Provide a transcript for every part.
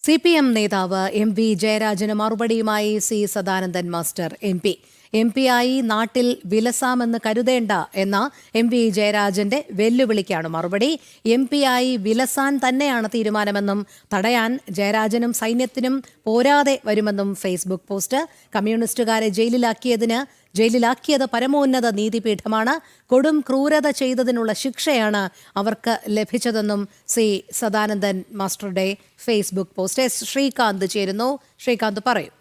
CPM നേതാവ് MP ജയരാജന് മറുപടിയുമായി C Sadanandan master MP ആയി നാട്ടിൽ വിലസാമെന്ന് കരുതേണ്ട എന്ന MP ജയരാജന്റെ വെല്ലുവിളിക്കാണ് മറുപടി. MP ആയി വിലസാൻ തന്നെയാണ് തീരുമാനമെന്നും തടയാൻ ജയരാജനും സൈന്യത്തിനും പോരാതെ വരുമെന്നും ഫേസ്ബുക്ക് പോസ്റ്റ്. കമ്മ്യൂണിസ്റ്റുകാരെ ജയിലിലാക്കിയത് പരമോന്നത നീതിപീഠമാണ്. കൊടും ക്രൂരത ചെയ്തതിനുള്ള ശിക്ഷയാണ് അവർക്ക് ലഭിച്ചതെന്നും സി സദാനന്ദൻ മാസ്റ്ററുടെ ഫേസ്ബുക്ക് പോസ്റ്റ്. ശ്രീകാന്ത് ചേരുന്നു. ശ്രീകാന്ത് പറയൂ.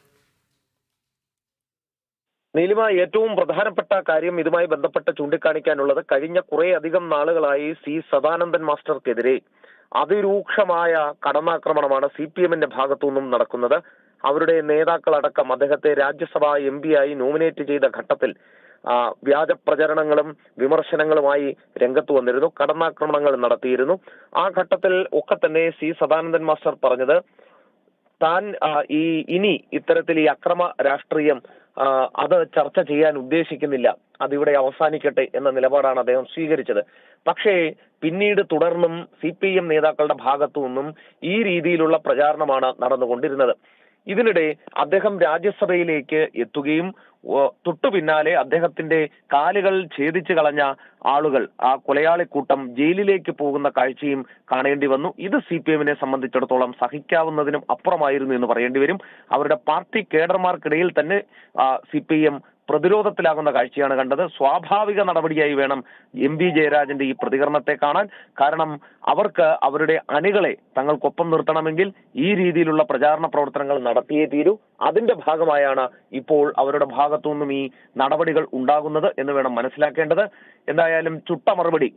നീലിമ, ഏറ്റവും പ്രധാനപ്പെട്ട കാര്യം ഇതുമായി ബന്ധപ്പെട്ട് ചൂണ്ടിക്കാണിക്കാനുള്ളത് കഴിഞ്ഞ കുറേയധികം നാളുകളായി സി സദാനന്ദൻ മാസ്റ്റർക്കെതിരെ അതിരൂക്ഷമായ കടന്നാക്രമണമാണ് CPM-ന്റെ ഭാഗത്തുനിന്നും നടക്കുന്നത്. അവരുടെ നേതാക്കളടക്കം അദ്ദേഹത്തെ രാജ്യസഭാ MP ആയി നോമിനേറ്റ് ചെയ്ത ഘട്ടത്തിൽ വ്യാജ പ്രചരണങ്ങളും വിമർശനങ്ങളുമായി രംഗത്ത് വന്നിരുന്നു, കടന്നാക്രമണങ്ങൾ നടത്തിയിരുന്നു. ആ ഘട്ടത്തിൽ ഒക്കെ തന്നെ സി സദാനന്ദൻ മാസ്റ്റർ പറഞ്ഞത് താൻ ഇനി ഇത്തരത്തിൽ ഈ അക്രമ രാഷ്ട്രീയം അത് ചർച്ച ചെയ്യാൻ ഉദ്ദേശിക്കുന്നില്ല, അതിവിടെ അവസാനിക്കട്ടെ എന്ന നിലപാടാണ് അദ്ദേഹം സ്വീകരിച്ചത്. പക്ഷേ പിന്നീട് തുടർന്നും CPM നേതാക്കളുടെ ഭാഗത്തു നിന്നും ഈ രീതിയിലുള്ള പ്രചാരണമാണ് നടന്നുകൊണ്ടിരുന്നത്. ഇതിനിടെ അദ്ദേഹം രാജ്യസഭയിലേക്ക് എത്തുകയും തൊട്ടു പിന്നാലെ അദ്ദേഹത്തിന്റെ കാലുകൾ ഛേദിച്ചു കളഞ്ഞ ആളുകൾ, ആ കൊലയാളിക്കൂട്ടം ജയിലിലേക്ക് പോകുന്ന കാഴ്ചയും കാണേണ്ടി വന്നു. ഇത് CPM-നെ സംബന്ധിച്ചിടത്തോളം സഹിക്കാവുന്നതിനും അപ്പുറമായിരുന്നു എന്ന് പറയേണ്ടി വരും. അവരുടെ പാർട്ടി കേഡർമാർക്കിടയിൽ തന്നെ CPM പ്രതിരോധത്തിലാകുന്ന കാഴ്ചയാണ് കണ്ടത്. സ്വാഭാവിക നടപടിയായി വേണം MP ജയരാജന്റെ ഈ പ്രതികരണത്തെ കാണാൻ. കാരണം അവർക്ക് അവരുടെ അണികളെ തങ്ങൾക്കൊപ്പം നിർത്തണമെങ്കിൽ ഈ രീതിയിലുള്ള പ്രചാരണ പ്രവർത്തനങ്ങൾ നടത്തിയേ തീരൂ. അതിന്റെ ഭാഗമായാണ് ഇപ്പോൾ അവരുടെ ഭാഗത്തു നിന്നും ഈ നടപടികൾ ഉണ്ടാകുന്നത് എന്ന് വേണം മനസ്സിലാക്കേണ്ടത്. എന്തായാലും ചുട്ട മറുപടി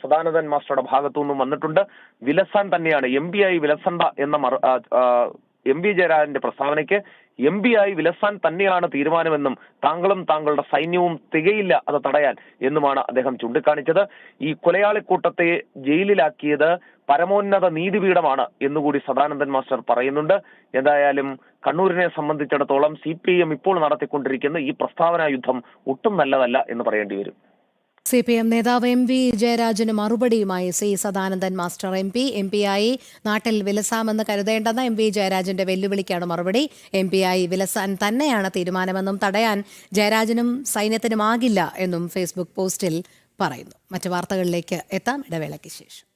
സദാനന്ദൻ മാസ്റ്ററുടെ ഭാഗത്തു നിന്നും വന്നിട്ടുണ്ട്. വിലസാൻ തന്നെയാണ്, MP ആയി വിലസണ്ട എന്ന MP ജയരാജന്റെ പ്രസ്താവനയ്ക്ക് MP ആയി വിലസാൻ തന്നെയാണ് തീരുമാനമെന്നും താങ്കളും താങ്കളുടെ സൈന്യവും തികയില്ല അത് തടയാൻ എന്നുമാണ് അദ്ദേഹം ചൂണ്ടിക്കാണിച്ചത്. ഈ കൊലയാളിക്കൂട്ടത്തെ ജയിലിലാക്കിയത് പരമോന്നത നീതിപീഠമാണ് എന്നുകൂടി സദാനന്ദൻ മാസ്റ്റർ പറയുന്നുണ്ട്. എന്തായാലും കണ്ണൂരിനെ സംബന്ധിച്ചിടത്തോളം CPM ഇപ്പോൾ നടത്തിക്കൊണ്ടിരിക്കുന്ന ഈ പ്രസ്താവനാ യുദ്ധം ഒട്ടും നല്ലതല്ല എന്ന് പറയേണ്ടി വരും. CPM നേതാവ് MP ജയരാജന് മറുപടിയുമായി സി സദാനന്ദൻ മാസ്റ്റർ MP ആയി നാട്ടിൽ വിലസാമെന്ന് കരുതേണ്ടെന്ന MP ജയരാജന്റെ വെല്ലുവിളിക്കാണ് മറുപടി. MP ആയി വിലസാൻ തന്നെയാണ് തീരുമാനമെന്നും തടയാൻ ജയരാജനും സൈന്യത്തിനുമാകില്ല എന്നും ഫേസ്ബുക്ക് പോസ്റ്റിൽ പറയുന്നു. മറ്റു വാർത്തകളിലേക്ക് എത്താം ഇടവേളയ്ക്ക് ശേഷം.